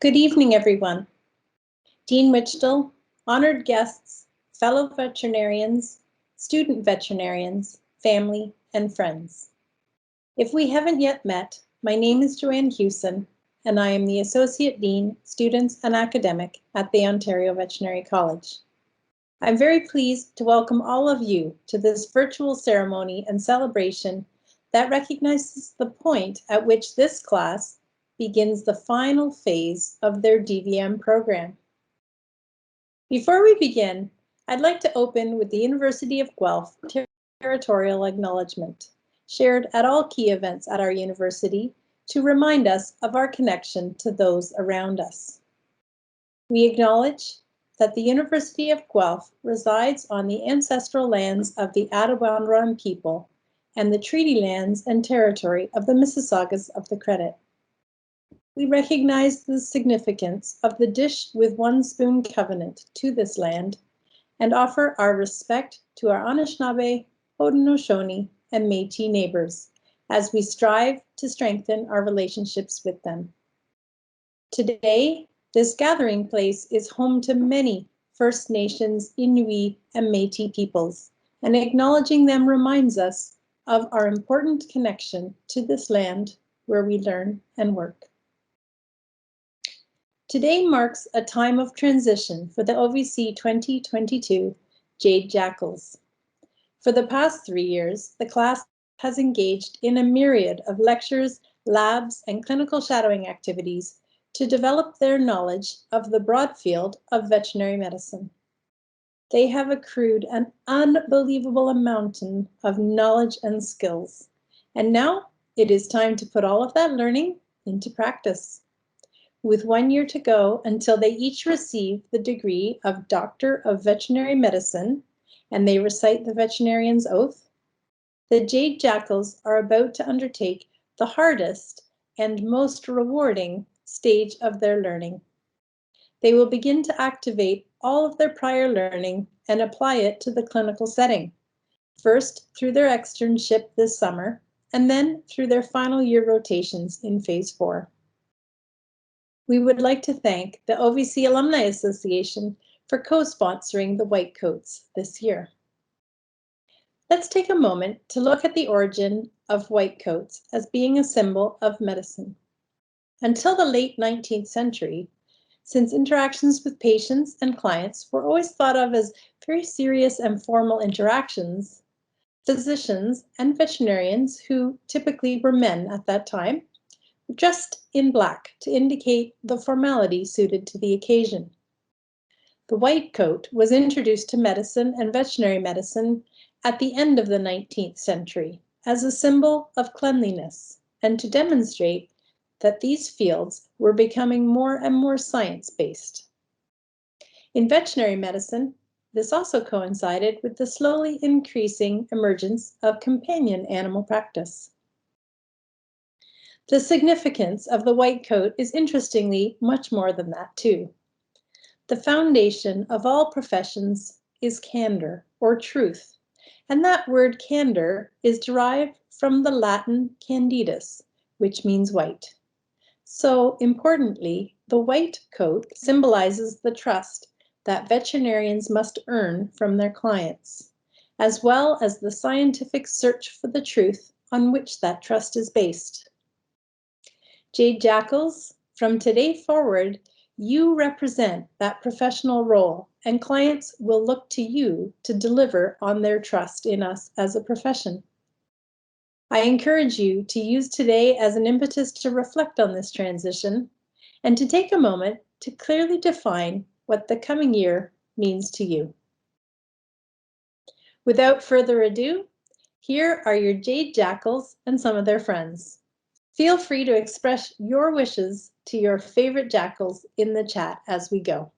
Good evening, everyone. Dean Wichtel, honored guests, fellow veterinarians, student veterinarians, family, and friends. If we haven't yet met, my name is Joanne Hewson, and I am the Associate Dean, Students and Academic at the Ontario Veterinary College. I'm very pleased to welcome all of you to this virtual ceremony and celebration that recognizes the point at which this class begins the final phase of their DVM program. Before we begin, I'd like to open with the University of Guelph territorial acknowledgement, shared at all key events at our university to remind us of our connection to those around us. We acknowledge that the University of Guelph resides on the ancestral lands of the Attawandaron people and the treaty lands and territory of the Mississaugas of the Credit. We recognize the significance of the Dish with One Spoon covenant to this land and offer our respect to our Anishinaabe, Haudenosaunee, and Métis neighbors as we strive to strengthen our relationships with them. Today, this gathering place is home to many First Nations, Inuit, and Métis peoples, and acknowledging them reminds us of our important connection to this land where we learn and work. Today marks a time of transition for the OVC 2022 Jade Jackals. For the past 3 years, the class has engaged in a myriad of lectures, labs, and clinical shadowing activities to develop their knowledge of the broad field of veterinary medicine. They have accrued an unbelievable amount of knowledge and skills, and now it is time to put all of that learning into practice. With 1 year to go until they each receive the degree of Doctor of Veterinary Medicine and they recite the veterinarian's oath, the Jade Jackals are about to undertake the hardest and most rewarding stage of their learning. They will begin to activate all of their prior learning and apply it to the clinical setting, first through their externship this summer, and then through their final year rotations in Phase 4. We would like to thank the OVC Alumni Association for co-sponsoring the White Coats this year. Let's take a moment to look at the origin of white coats as being a symbol of medicine. Until the late 19th century, since interactions with patients and clients were always thought of as very serious and formal interactions, physicians and veterinarians, who typically were men at that time, dressed in black to indicate the formality suited to the occasion. The white coat was introduced to medicine and veterinary medicine at the end of the 19th century as a symbol of cleanliness and to demonstrate that these fields were becoming more and more science-based. In veterinary medicine, this also coincided with the slowly increasing emergence of companion animal practice. The significance of the white coat is interestingly much more than that too. The foundation of all professions is candor or truth, and that word candor is derived from the Latin candidus, which means white. So importantly, the white coat symbolizes the trust that veterinarians must earn from their clients, as well as the scientific search for the truth on which that trust is based. Jade Jackals, from today forward, you represent that professional role, and clients will look to you to deliver on their trust in us as a profession. I encourage you to use today as an impetus to reflect on this transition and to take a moment to clearly define what the coming year means to you. Without further ado, here are your Jade Jackals and some of their friends. Feel free to express your wishes to your favorite jackals in the chat as we go.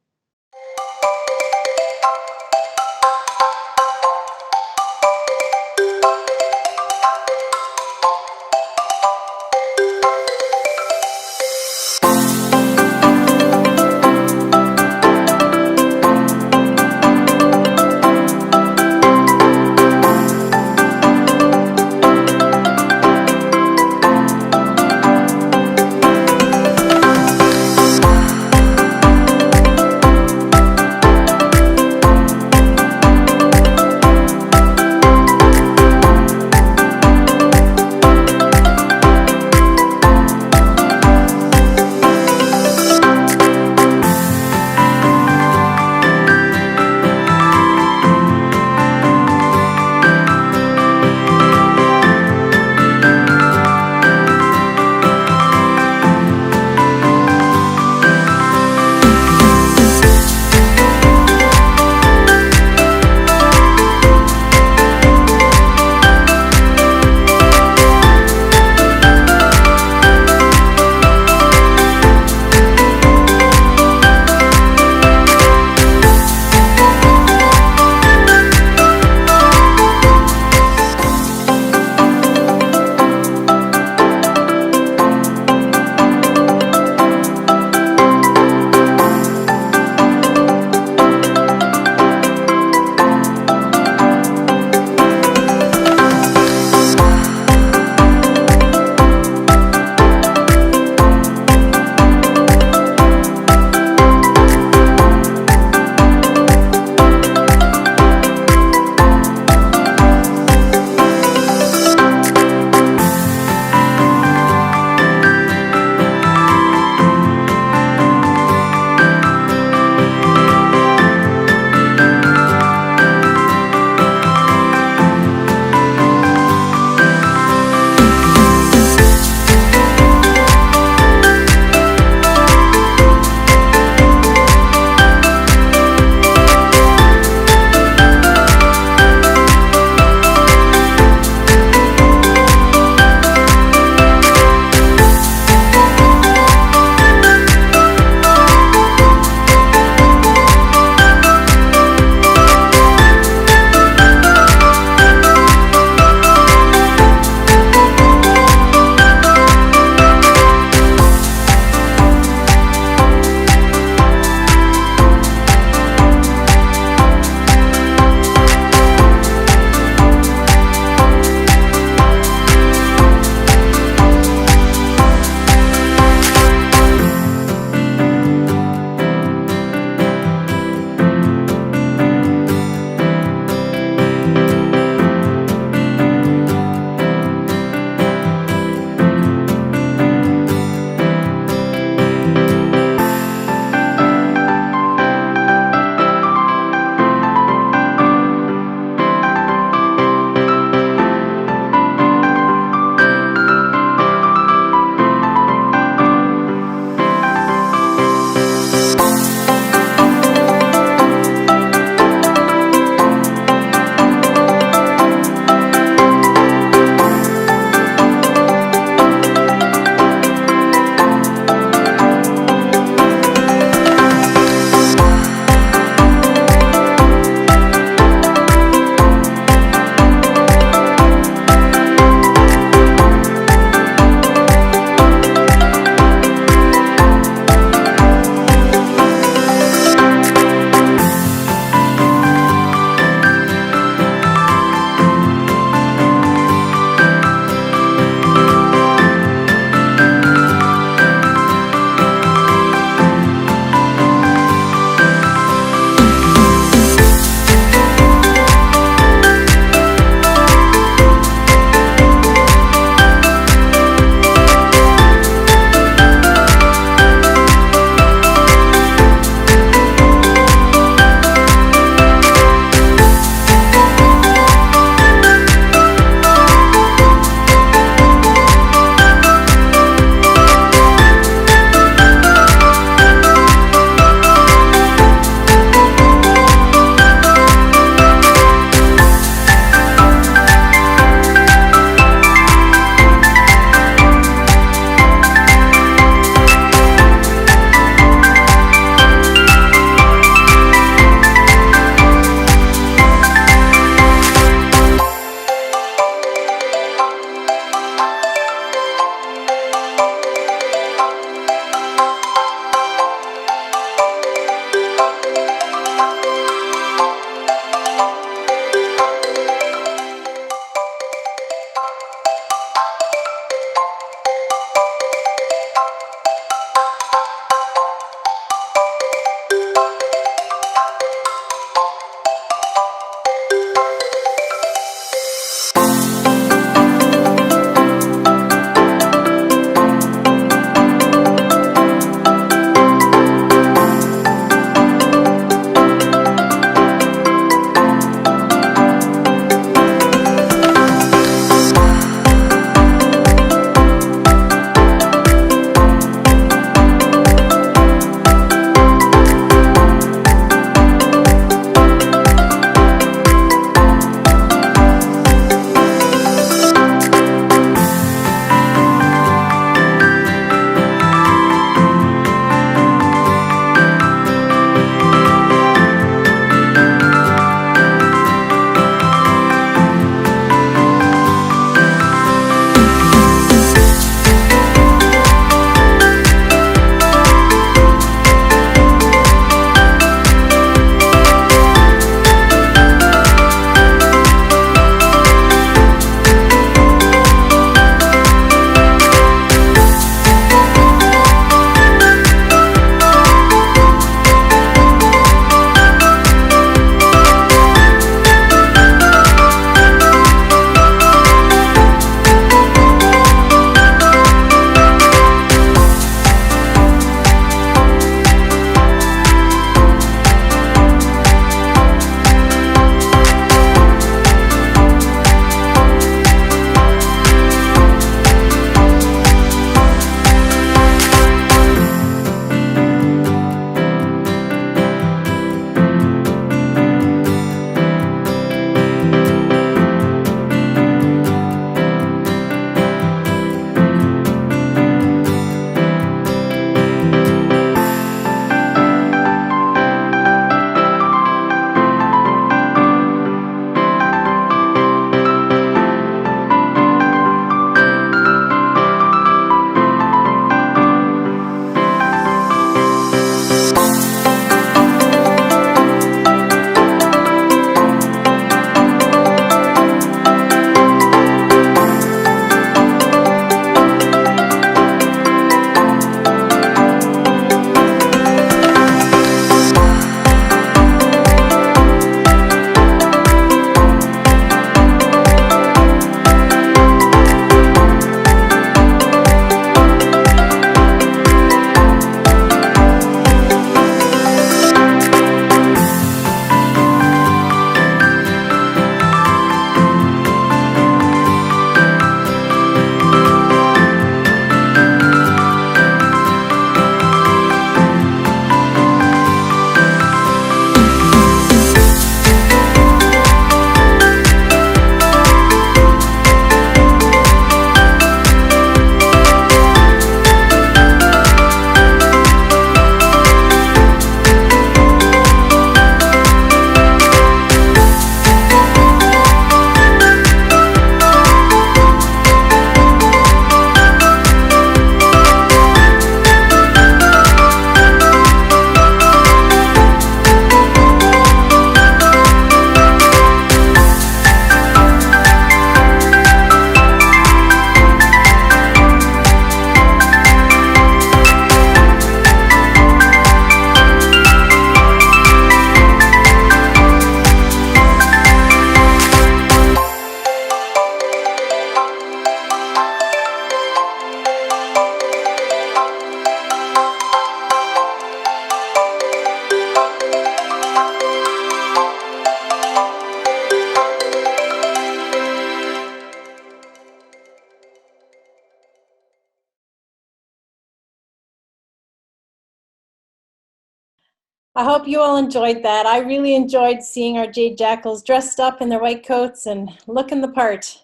I hope you all enjoyed that. I really enjoyed seeing our Jade Jackals dressed up in their white coats and looking the part.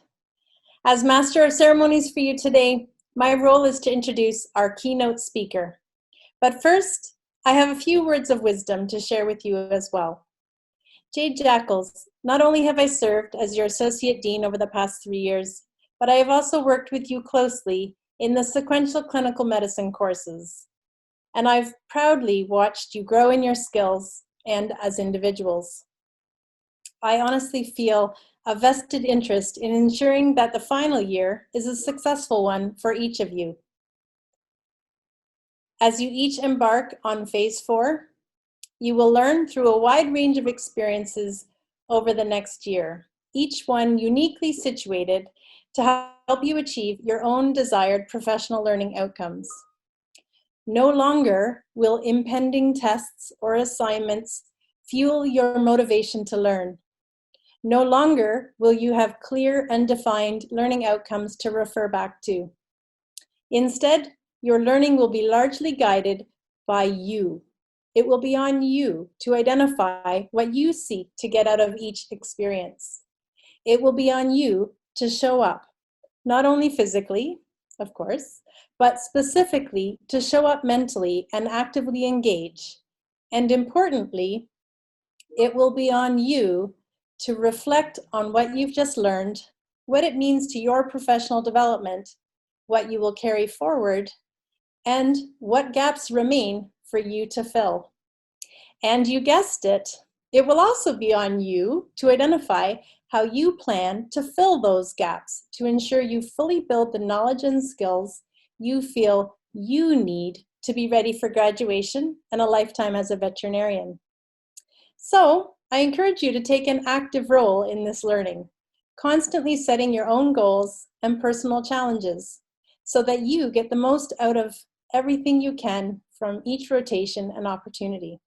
As Master of Ceremonies for you today, my role is to introduce our keynote speaker. But first, I have a few words of wisdom to share with you as well. Jade Jackals, not only have I served as your Associate Dean over the past 3 years, but I have also worked with you closely in the sequential clinical medicine courses. And I've proudly watched you grow in your skills and as individuals. I honestly feel a vested interest in ensuring that the final year is a successful one for each of you. As you each embark on Phase 4, you will learn through a wide range of experiences over the next year, each one uniquely situated to help you achieve your own desired professional learning outcomes. No longer will impending tests or assignments fuel your motivation to learn. No longer will you have clear and defined learning outcomes to refer back to. Instead, your learning will be largely guided by you. It will be on you to identify what you seek to get out of each experience. It will be on you to show up, not only physically, of course, but specifically to show up mentally and actively engage. And importantly, it will be on you to reflect on what you've just learned, what it means to your professional development, what you will carry forward, and what gaps remain for you to fill. And you guessed it, it will also be on you to identify how you plan to fill those gaps to ensure you fully build the knowledge and skills you feel you need to be ready for graduation and a lifetime as a veterinarian. So, I encourage you to take an active role in this learning, constantly setting your own goals and personal challenges so that you get the most out of everything you can from each rotation and opportunity.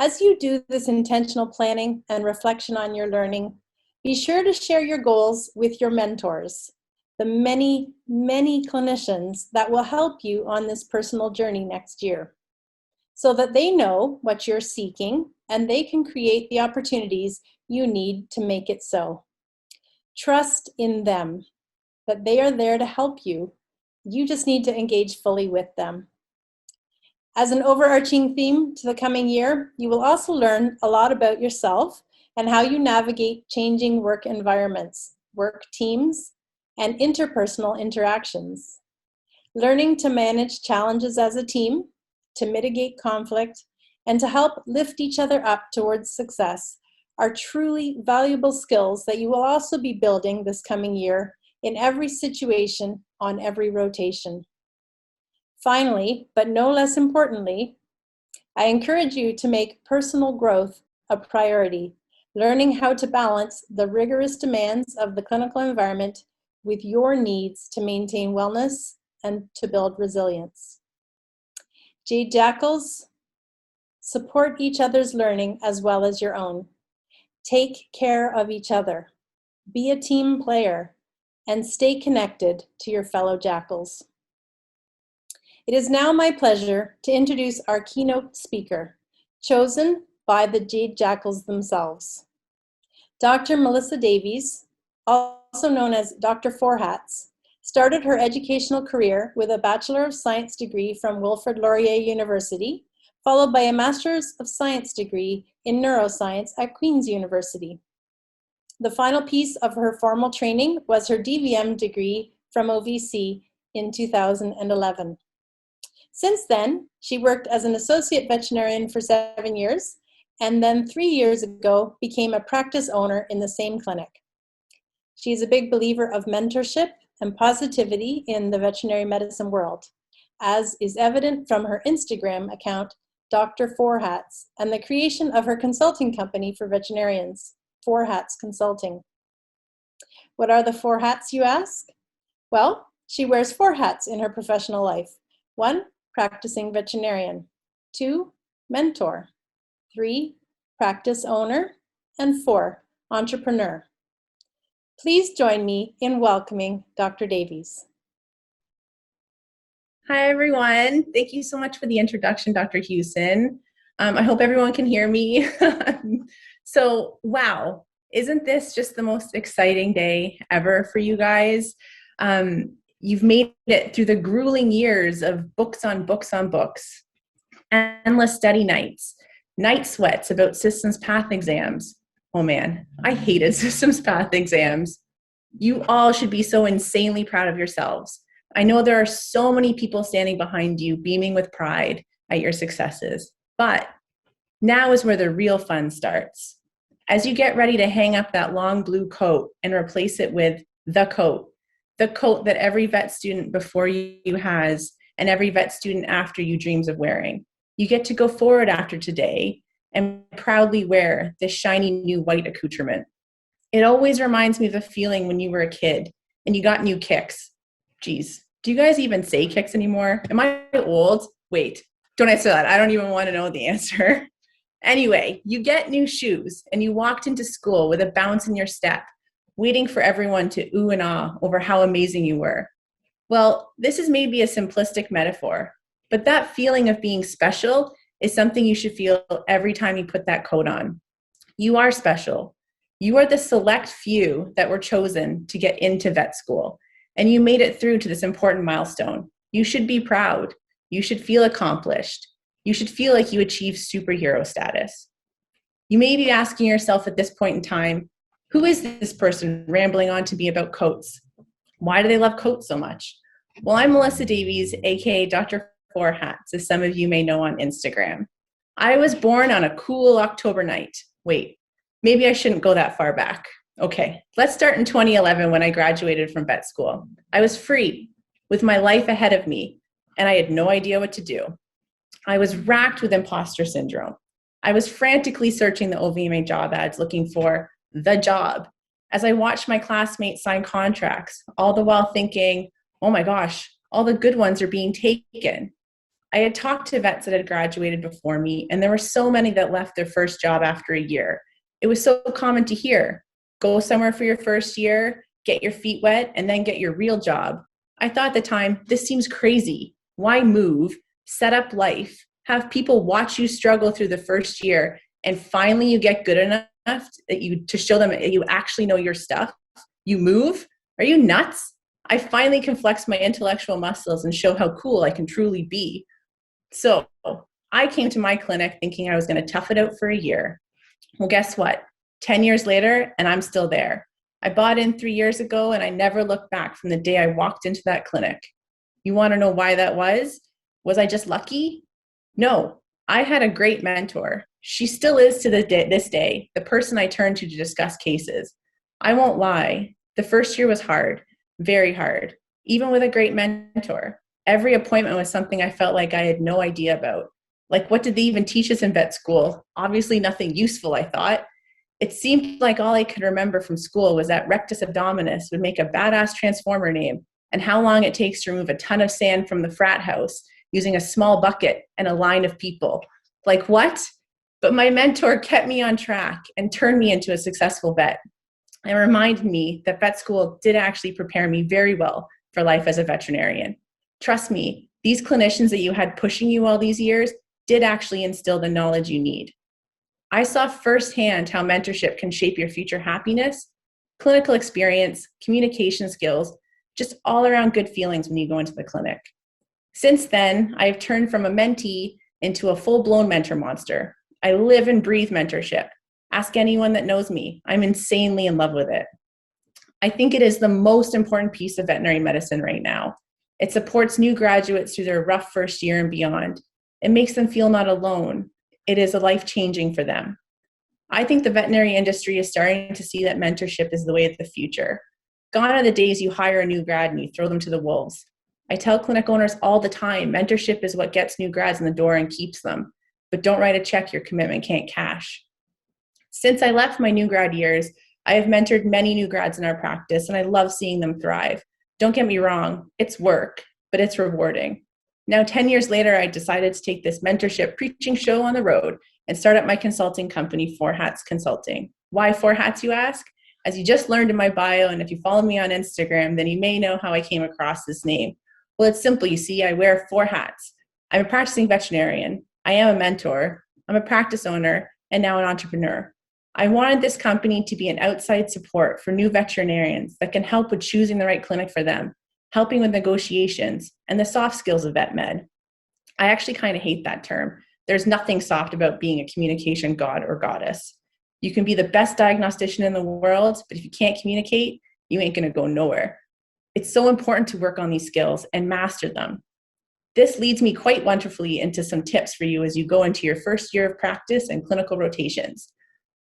As you do this intentional planning and reflection on your learning, be sure to share your goals with your mentors, the many, many clinicians that will help you on this personal journey next year, so that they know what you're seeking and they can create the opportunities you need to make it so. Trust in them, that they are there to help you. You just need to engage fully with them. As an overarching theme to the coming year, you will also learn a lot about yourself and how you navigate changing work environments, work teams, and interpersonal interactions. Learning to manage challenges as a team, to mitigate conflict, and to help lift each other up towards success are truly valuable skills that you will also be building this coming year in every situation on every rotation. Finally, but no less importantly, I encourage you to make personal growth a priority, learning how to balance the rigorous demands of the clinical environment with your needs to maintain wellness and to build resilience. Jade Jackals, support each other's learning as well as your own. Take care of each other. Be a team player and stay connected to your fellow jackals. It is now my pleasure to introduce our keynote speaker, chosen by the Jade Jackals themselves. Dr. Melissa Davies, also known as Dr. Four Hats, started her educational career with a Bachelor of Science degree from Wilfrid Laurier University, followed by a Master's of Science degree in Neuroscience at Queen's University. The final piece of her formal training was her DVM degree from OVC in 2011. Since then, she worked as an associate veterinarian for 7 years, and then 3 years ago became a practice owner in the same clinic. She is a big believer of mentorship and positivity in the veterinary medicine world, as is evident from her Instagram account, Dr. Four Hats, and the creation of her consulting company for veterinarians, Four Hats Consulting. What are the four hats, you ask? Well, she wears four hats in her professional life. 1, practicing veterinarian. 2, mentor. 3, practice owner. And 4, entrepreneur. Please join me in welcoming Dr. Davies. Hi, everyone. Thank you so much for the introduction, Dr. Hewson. I hope everyone can hear me. So, wow, isn't this just the most exciting day ever for you guys? You've made it through the grueling years of books on books on books, endless study nights, night sweats about systems path exams. Oh man, I hated systems path exams. You all should be so insanely proud of yourselves. I know there are so many people standing behind you, beaming with pride at your successes, but now is where the real fun starts. As you get ready to hang up that long blue coat and replace it with the coat that every vet student before you has and every vet student after you dreams of wearing. You get to go forward after today and proudly wear this shiny new white accoutrement. It always reminds me of the feeling when you were a kid and you got new kicks. Geez, do you guys even say kicks anymore? Am I old? Wait, don't answer that. I don't even want to know the answer. Anyway, you get new shoes and you walked into school with a bounce in your step, waiting for everyone to ooh and ah over how amazing you were. Well, this is maybe a simplistic metaphor, but that feeling of being special is something you should feel every time you put that coat on. You are special. You are the select few that were chosen to get into vet school, and you made it through to this important milestone. You should be proud. You should feel accomplished. You should feel like you achieved superhero status. You may be asking yourself at this point in time, who is this person rambling on to me about coats? Why do they love coats so much? Well, I'm Melissa Davies, aka Dr. Four Hats, as some of you may know on Instagram. I was born on a cool October night. Wait, maybe I shouldn't go that far back. Okay, let's start in 2011 when I graduated from vet school. I was free, with my life ahead of me, and I had no idea what to do. I was racked with imposter syndrome. I was frantically searching the OVMA job ads looking for the job as I watched my classmates sign contracts, all the while thinking, oh my gosh, all the good ones are being taken. I had talked to vets that had graduated before me, and there were so many that left their first job after a year. It was so common to hear, go somewhere for your first year, get your feet wet, and then get your real job. I thought at the time, this seems crazy. Why move? Set up life, have people watch you struggle through the first year, and finally you get good enough to show them that you actually know your stuff. You move? Are you nuts? I finally can flex my intellectual muscles and show how cool I can truly be. So I came to my clinic thinking I was going to tough it out for a year. Well, guess what? 10 years later, and I'm still there. I bought in 3 years ago, and I never looked back from the day I walked into that clinic. You want to know why that was? Was I just lucky? No, I had a great mentor. She still is to this day, the person I turn to discuss cases. I won't lie, the first year was hard, very hard, even with a great mentor. Every appointment was something I felt like I had no idea about. Like, what did they even teach us in vet school? Obviously nothing useful, I thought. It seemed like all I could remember from school was that rectus abdominis would make a badass transformer name and how long it takes to remove a ton of sand from the frat house using a small bucket and a line of people. Like, what? But my mentor kept me on track and turned me into a successful vet and reminded me that vet school did actually prepare me very well for life as a veterinarian. Trust me, these clinicians that you had pushing you all these years did actually instill the knowledge you need. I saw firsthand how mentorship can shape your future happiness, clinical experience, communication skills, just all around good feelings when you go into the clinic. Since then, I have turned from a mentee into a full-blown mentor monster. I live and breathe mentorship. Ask anyone that knows me. I'm insanely in love with it. I think it is the most important piece of veterinary medicine right now. It supports new graduates through their rough first year and beyond. It makes them feel not alone. It is life-changing for them. I think the veterinary industry is starting to see that mentorship is the way of the future. Gone are the days you hire a new grad and you throw them to the wolves. I tell clinic owners all the time, mentorship is what gets new grads in the door and keeps them. But don't write a check your commitment can't cash. Since I left my new grad years, I have mentored many new grads in our practice, and I love seeing them thrive. Don't get me wrong, it's work, but it's rewarding. Now, 10 years later, I decided to take this mentorship preaching show on the road and start up my consulting company, Four Hats Consulting. Why Four Hats, you ask? As you just learned in my bio, and if you follow me on Instagram, then you may know how I came across this name. Well, it's simple. You see, I wear four hats. I'm a practicing veterinarian. I am a mentor. I'm a practice owner and now an entrepreneur. I wanted this company to be an outside support for new veterinarians that can help with choosing the right clinic for them, helping with negotiations, and the soft skills of vet med. I actually kind of hate that term. There's nothing soft about being a communication god or goddess. You can be the best diagnostician in the world, but if you can't communicate, you ain't gonna go nowhere. It's so important to work on these skills and master them. This leads me quite wonderfully into some tips for you as you go into your first year of practice and clinical rotations.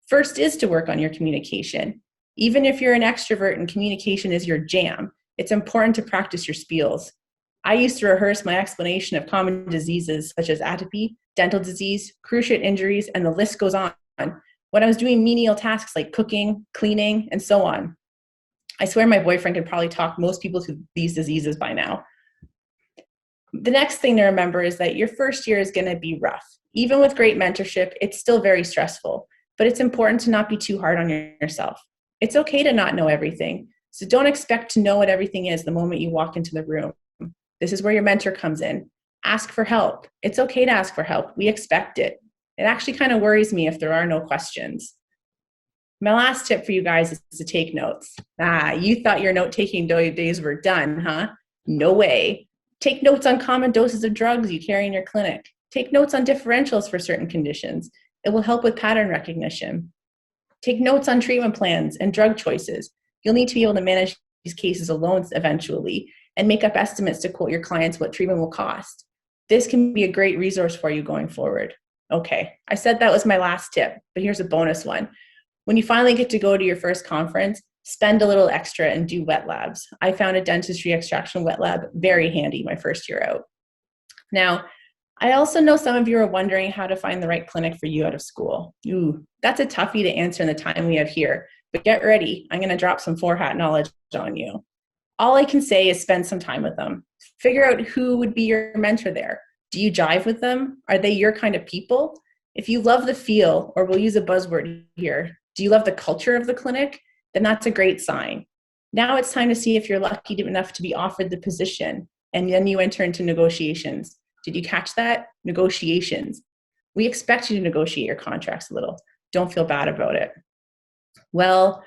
First is to work on your communication. Even if you're an extrovert and communication is your jam, it's important to practice your spiels. I used to rehearse my explanation of common diseases such as atopy, dental disease, cruciate injuries, and the list goes on when I was doing menial tasks like cooking, cleaning, and so on. I swear my boyfriend could probably talk most people through these diseases by now. The next thing to remember is that your first year is going to be rough. Even with great mentorship, it's still very stressful, but it's important to not be too hard on yourself. It's okay to not know everything, so don't expect to know what everything is the moment you walk into the room. This is where your mentor comes in. Ask for help. It's okay to ask for help. We expect it. It actually kind of worries me if there are no questions. My last tip for you guys is to take notes. You thought your note-taking days were done, huh? No way. Take notes on common doses of drugs you carry in your clinic. Take notes on differentials for certain conditions. It will help with pattern recognition. Take notes on treatment plans and drug choices. You'll need to be able to manage these cases alone eventually and make up estimates to quote your clients what treatment will cost. This can be a great resource for you going forward. Okay, I said that was my last tip, but here's a bonus one. When you finally get to go to your first conference, spend a little extra and do wet labs. I found a dentistry extraction wet lab very handy my first year out. Now, I also know some of you are wondering how to find the right clinic for you out of school. Ooh, that's a toughie to answer in the time we have here, but get ready. I'm gonna drop some forehat knowledge on you. All I can say is spend some time with them. Figure out who would be your mentor there. Do you jive with them? Are they your kind of people? If you love the feel, or we'll use a buzzword here, do you love the culture of the clinic? Then that's a great sign. Now it's time to see if you're lucky enough to be offered the position, and then you enter into negotiations. Did you catch that? Negotiations. We expect you to negotiate your contracts a little. Don't feel bad about it. Well,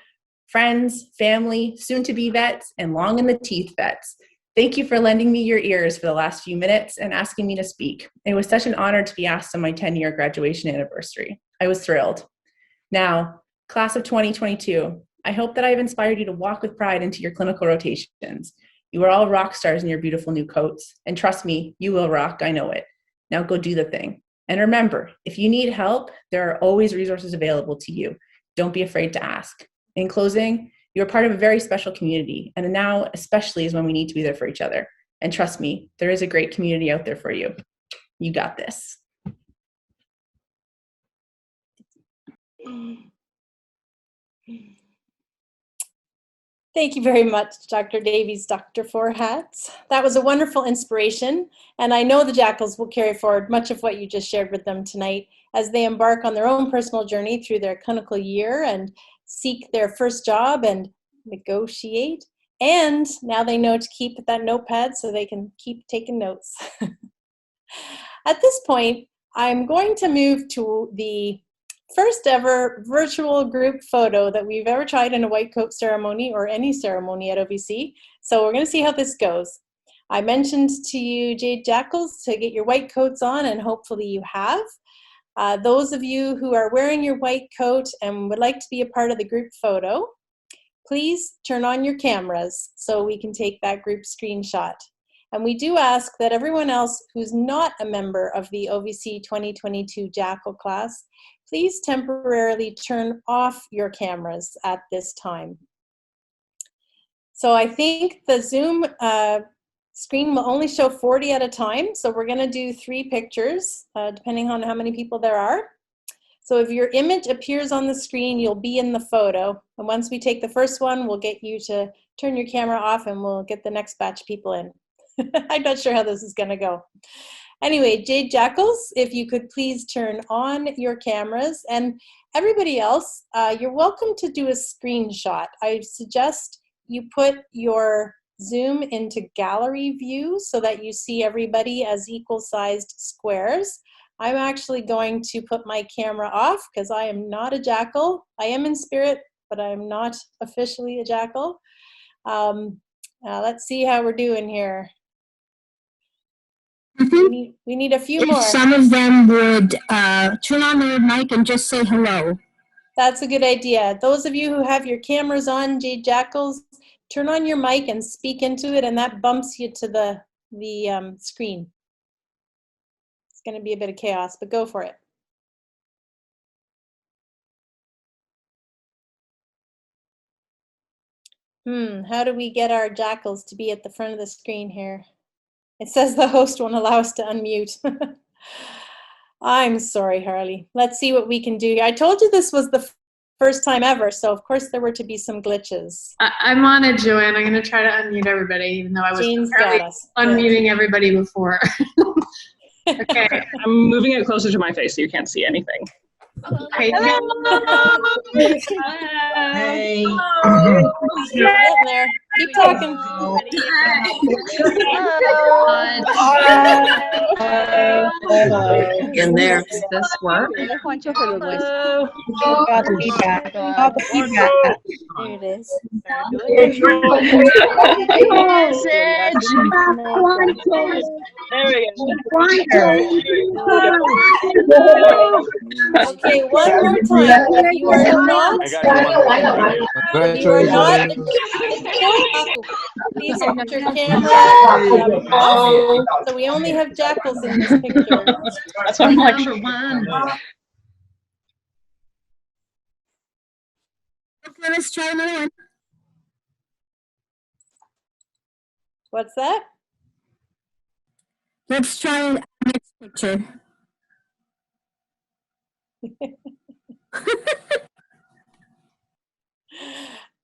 friends, family, soon-to-be vets, and long in the teeth vets, thank you for lending me your ears for the last few minutes and asking me to speak. It was such an honor to be asked on my 10-year graduation anniversary. I was thrilled. Now, class of 2022, I hope that I've inspired you to walk with pride into your clinical rotations. You are all rock stars in your beautiful new coats. And trust me, you will rock, I know it. Now go do the thing. And remember, if you need help, there are always resources available to you. Don't be afraid to ask. In closing, you're part of a very special community, and now especially is when we need to be there for each other. And trust me, there is a great community out there for you. You got this. Thank you very much, Dr. Davies, Dr. Fourhats. That was a wonderful inspiration, and I know the Jackals will carry forward much of what you just shared with them tonight as they embark on their own personal journey through their clinical year and seek their first job and negotiate. And now they know to keep that notepad so they can keep taking notes. At this point, I'm going to move to the first ever virtual group photo that we've ever tried in a white coat ceremony or any ceremony at OVC. So we're going to see how this goes. I mentioned to you, Jade Jackals, to get your white coats on, and hopefully you have. Those of you who are wearing your white coat and would like to be a part of the group photo, please turn on your cameras so we can take that group screenshot. And we do ask that everyone else who's not a member of the OVC 2022 Jackal class, please temporarily turn off your cameras at this time. So I think the Zoom screen will only show 40 at a time. So we're gonna do 3 pictures, depending on how many people there are. So if your image appears on the screen, you'll be in the photo. And once we take the first one, we'll get you to turn your camera off and we'll get the next batch of people in. I'm not sure how this is gonna go. Anyway, Jade Jackals, if you could please turn on your cameras, and everybody else, you're welcome to do a screenshot. I suggest you put your Zoom into gallery view so that you see everybody as equal-sized squares. I'm actually going to put my camera off because I am not a jackal. I am in spirit, but I'm not officially a jackal. Let's see how we're doing here. We need a few more. Some of them would turn on their mic and just say hello. That's a good idea. Those of you who have your cameras on, Jade Jackals, turn on your mic and speak into it, and that bumps you to the screen. It's going to be a bit of chaos, but go for it. How do we get our jackals to be at the front of the screen here? It says the host won't allow us to unmute. I'm sorry, Harley. Let's see what we can do. I told you this was the first time ever, so of course there were to be some glitches. I'm on it, Joanne. I'm going to try to unmute everybody, even though I was apparently unmuting everybody before. Okay, I'm moving it closer to my face so you can't see anything. Okay. Hey. Getting there. Keep talking. In there, does this work? Hello. Got the feedback. Got the feedback. There it is. Okay, one more time. If you are not, please put your camera off. So we only have jackals in this picture. That's one lecture one. Okay, let's try another one. What's that? Let's try the next picture.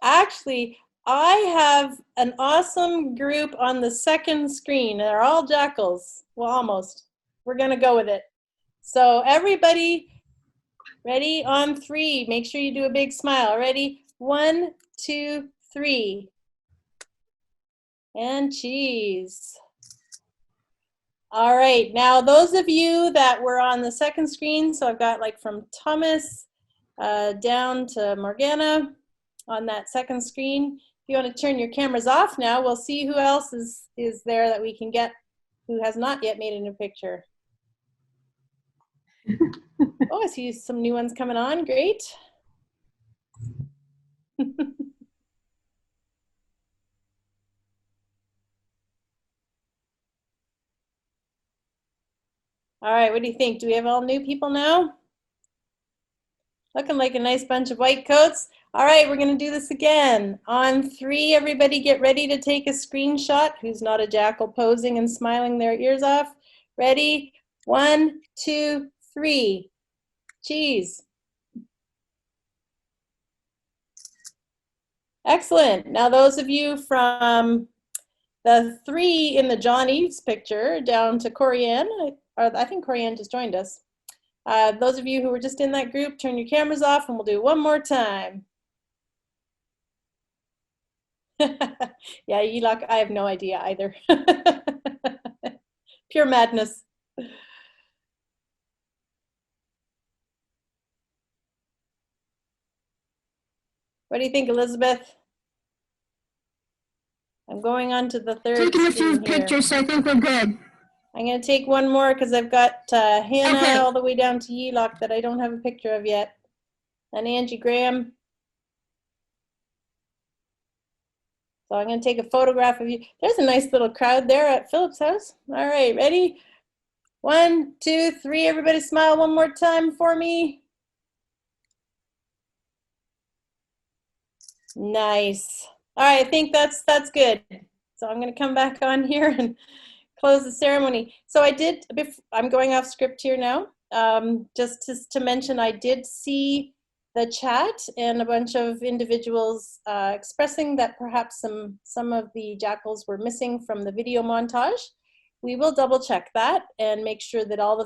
Actually, I have an awesome group on the second screen. They're all jackals. Well, almost. We're going to go with it. So everybody, ready? On 3. Make sure you do a big smile. Ready? 1, 2, 3. And cheese. All right. Now, those of you that were on the second screen, so I've got like from Thomas down to Morgana on that second screen. If you want to turn your cameras off now, we'll see who else is there that we can get who has not yet made a new picture. Oh, I see some new ones coming on. Great. All right, what do you think? Do we have all new people now? Looking like a nice bunch of white coats. All right, we're going to do this again. On 3, everybody get ready to take a screenshot. Who's not a jackal posing and smiling their ears off? Ready? 1, 2, 3. Cheese. Excellent. Now those of you from the 3 in the John Eves picture down to Corianne, I think Corianne just joined us. Those of you who were just in that group, turn your cameras off and we'll do one more time. Yeah, Elok, I have no idea either. Pure madness. What do you think, Elizabeth? I'm going on to the third Taking a few screen here. pictures, so I think we're good. I'm going to take one more because I've got Hannah all the way down to Yelok that I don't have a picture of yet. And Angie Graham. So I'm going to take a photograph of you. There's a nice little crowd there at Philip's house. All right, ready? 1, 2, 3. Everybody smile one more time for me. Nice. All right, I think that's good. So I'm going to come back on here and close the ceremony. So I'm going off script here now. Just to mention, I did see the chat and a bunch of individuals expressing that perhaps some of the jackals were missing from the video montage. We will double check that and make sure that all the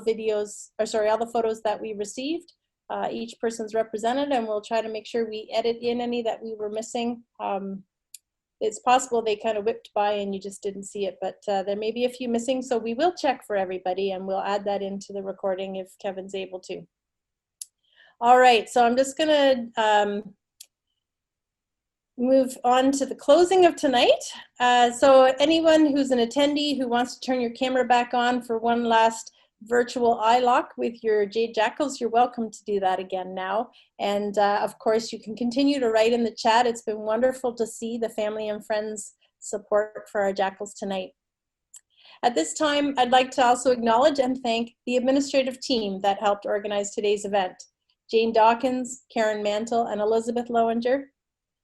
all the photos that we received, each person's represented, and we'll try to make sure we edit in any that we were missing it's possible they kind of whipped by and you just didn't see it, but there may be a few missing, so we will check for everybody and we'll add that into the recording if Kevin's able to. All right, so I'm just gonna move on to the closing of tonight. So anyone who's an attendee who wants to turn your camera back on for one last virtual eye lock with your Jade Jackals, you're welcome to do that again now. And of course, you can continue to write in the chat. It's been wonderful to see the family and friends support for our Jackals tonight. At this time, I'd like to also acknowledge and thank the administrative team that helped organize today's event. Jane Dawkins, Karen Mantle, and Elizabeth Lowinger.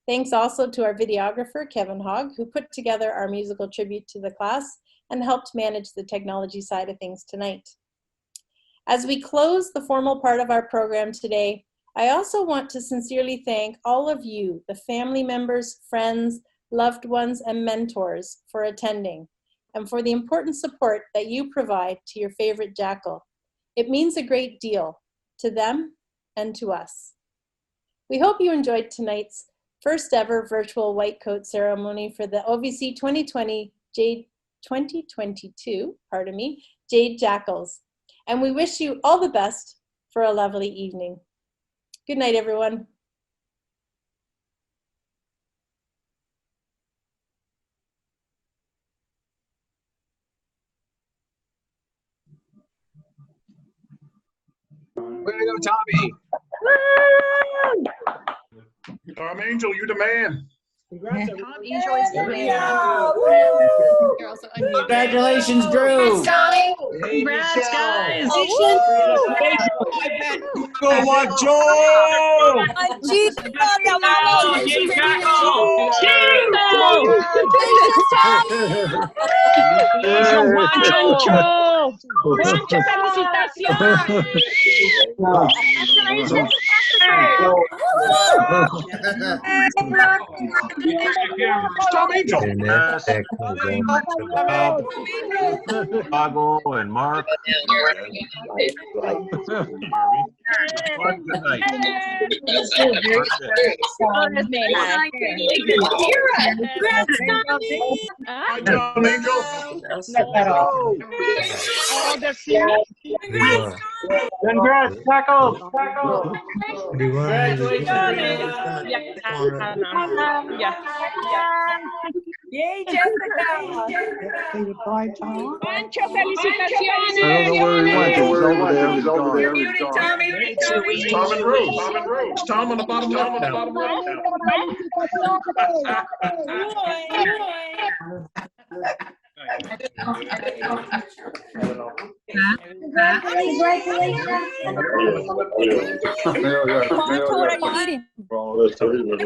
Thanks also to our videographer, Kevin Hogg, who put together our musical tribute to the class and helped manage the technology side of things tonight. As we close the formal part of our program today, I also want to sincerely thank all of you, the family members, friends, loved ones, and mentors for attending and for the important support that you provide to your favorite Jackal. It means a great deal to them and to us. We hope you enjoyed tonight's first ever virtual white coat ceremony for the OVC 2022, Jade Jackals. And we wish you all the best for a lovely evening. Good night, everyone. Way to go, Tommy. Tom Angel, you the man. Congrats, Tom Angel is the Congratulations, Drew. Congrats, guys. Go watch Joe. Muchas felicitaciones. Tom Angel. Chicago and Mark. Good night. Hi, Tom Angel. Congrats, Jackals. Yay, Jessica! Pancho, felicitaciones. I don't know where he went. He's over there. He's gone. You're muted, Tommy. Tom and Rose. Tom and Rose. Tom on the bottom left. On the bottom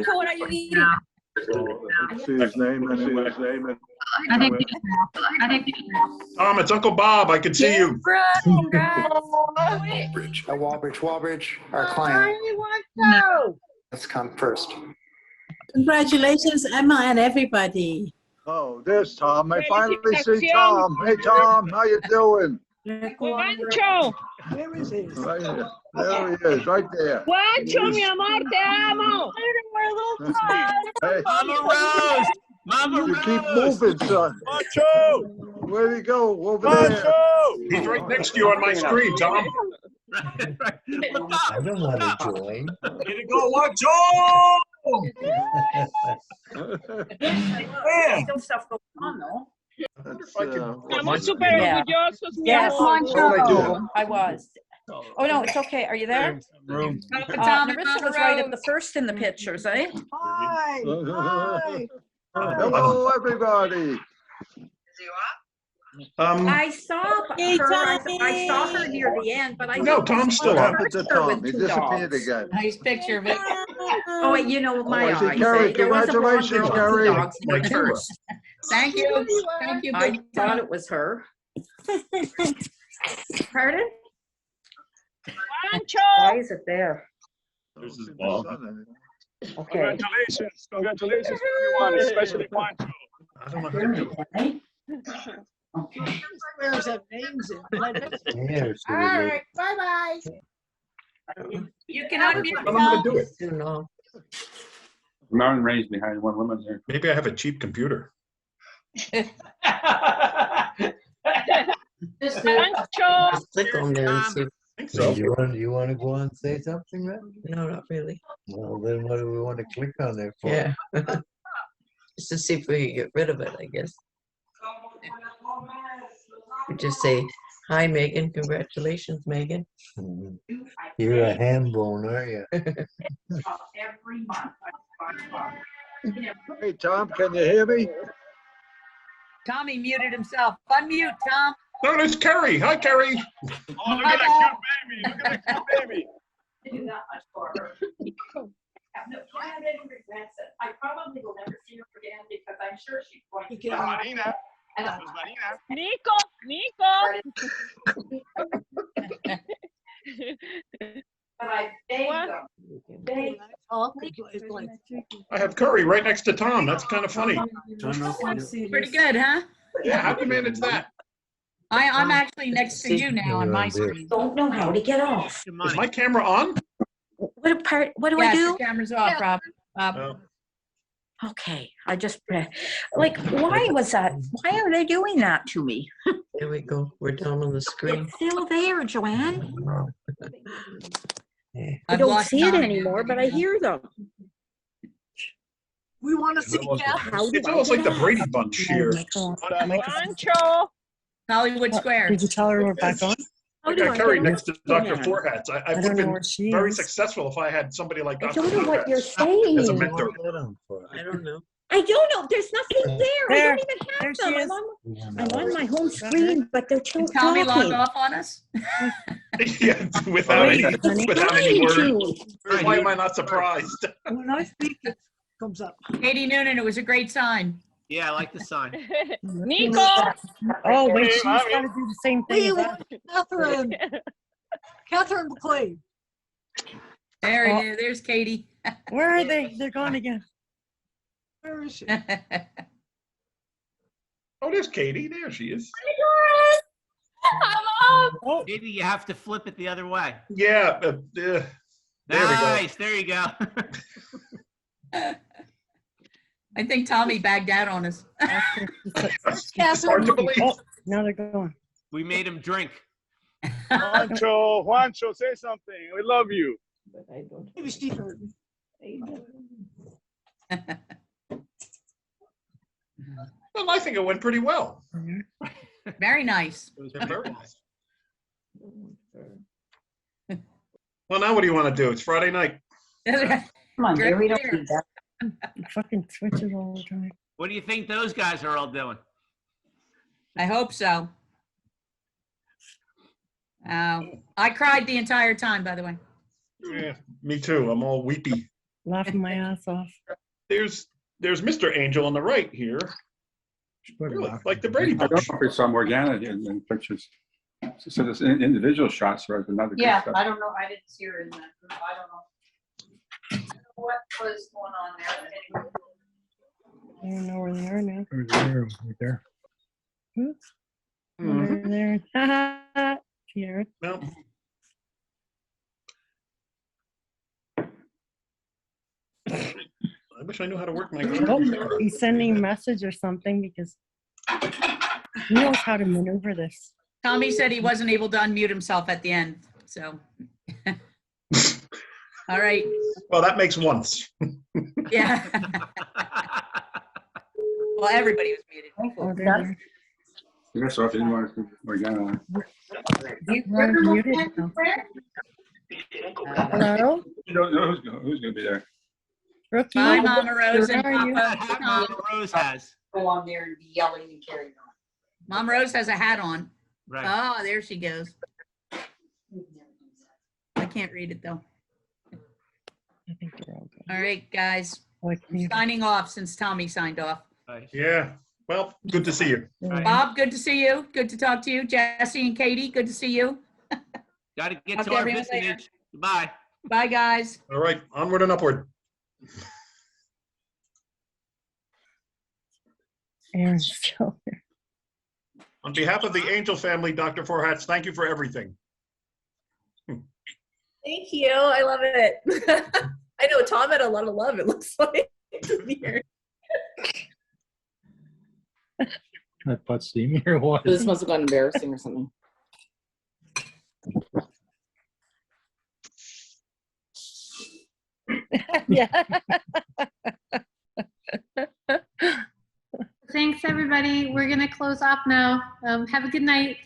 What are you eating? See his name and I think Tom, it's Uncle Bob. I can see you. Walbridge, our client. Let's come first. Congratulations, Emma and everybody. Oh, there's Tom. I finally see Tom. Hey, Tom, how you doing? Pancho. Where is he? Right here. There he is, right there. Pancho, mi amor, te amo. Hey, Mama Rose. Mama you Rose. keep moving, son. Pancho. Where'd he go? Over there. Pancho. He's right next to you on my screen, Tom. Look up. I don't want to join. Way to go, watch Joe. Still stuff going on, though. Estamos súper orgullosos. Yes, Moncho. I was. Oh, no, it's okay. Are you there? Narissa was right at the first in the pictures, eh? Hi. Hi. Hello, everybody. I saw her. I saw her near the end, but I No, Tom's still What up. happened to Tom? He disappeared again. Nice picture of it. Oh, wait, you know my I see eyes. Carrie. Eh? There was a blonde Congratulations, girl with two Carrie. dogs in the first. Thank you. Thank you. I thought it was her. Pardon? Pancho. Why is it there? This is Bob. Okay. Congratulations to everyone, especially Pancho. I don't know how to do it. Where's that names in? All right, bye-bye. You can unmute. I don't know how to do it. Mountain range behind one woman there. Maybe I have a cheap computer. Just Pancho! click on there and see. I think so. You want to go on and say something, man? No, not really. Well, then what do we want to click on there for? Yeah. Just to see if we can get rid of it, I guess. We just say, hi, Megan. Congratulations, Megan. Mhm. You're a ham bone, are you? Hey, Tom, can you hear me? Tommy muted himself. Unmute, Tom. No, there's Carrie. Hi, Carrie. Oh, look at that cute baby. Look at that cute baby. I probably will never see her again because I'm sure she's going to That's Marina. And That's Marina. Nico! but I begged them. I have Curry right next to Tom. That's kind of funny. Pretty good, huh? Yeah, how'd you manage that? I'm actually next to you now on my screen. Don't know how to get off. Is my camera on? What do Yes, I do? your camera's off, Rob. Oh. Okay, I just like, why was that? Why are they doing that to me? There we go. We're down on the screen. It's still there, Joanne. I I've don't lost see it Tommy. anymore, but I hear them. We want to see How do It's I almost like get the off? Brady Bunch here. Pancho! Hollywood Square. Did you tell her we're back on? I got Curry next to Dr. Forhats. I would have been very successful if I had somebody like Dr. I don't know what you're Forhats saying. as a mentor. I don't know. I don't know. There's nothing there. I There. don't even have There she them. is. I'm on my home screen, but they're still Did Tommy log talking. off on us? Yeah, without any Trying word. to. Why am I not surprised? When I speak, it comes up. Katie Noonan, it was a great sign. Yeah, I like the sign. Nico! Oh, wait, Hey, she's mommy. got to do the same thing as that. Catherine. Catherine McLean. There's Katie. Where are they? They're gone again. Where is she? Oh, there's Katie. There she is. Oh, Maybe you have to flip it the other way. Yeah. There we go. Nice. There you go. I think Tommy bagged out on us. It's hard to believe. oh, now they're going. We made him drink. Juancho, say something. We love you. Maybe Steve heard me. Well, I think it went pretty well. Very nice. It was very nice. Well, now what do you want to do? It's Friday night. Come on, Dear, we don't need that. Fucking switches all the time. What do you think those guys are all doing? I hope so. I cried the entire time, by the way. Yeah, me too. I'm all weepy. Laughing my ass off. There's Mr. Angel on the right here. Really, like the Brady I don't Bunch. know if we saw Morgana in pictures. So there's individual shots, right? Another good Yeah, stuff. I don't know. I didn't see her in that group. I don't know what was going on there. I don't know where they are now. Right there. Oops. They're there. Ha ha. Here. No. I wish I knew how to work my Oh, he's sending a message or something because he knows how to maneuver this. Tommy said he wasn't able to unmute himself at the end, so. All right. Well, that makes once. Yeah. Well, everybody was muted. Oh, there. I guess so if you didn't want to see Morgana. You're muted now. Hello? You don't know who's going to be there. Rookie? Bye, Mama Rose and Where are you? Papa Tom. Mama Rose has. Go on there and be yelling and carrying on. Mom Rose has a hat on. Right. Oh, there she goes. I can't read it though. I think they're all good. All right, guys. Like, I'm signing off since Tommy signed off. Right. Yeah. Well, good to see you. Right. Bob, good to see you. Good to talk to you. Jesse and Katie, good to see you. Got to get Talk to to our everyone later. vicinage. Bye. Bye, guys. All right. Onward and upward. Aaron's still there. On behalf of the Angel family, Dr. Forhats, thank you for everything. Thank you. I love it. I know Tom had a lot of love, it looks like. Here. That butt steamy or what? This must have gotten embarrassing or something. Yeah. Thanks, everybody. We're going to close off now. Have a good night.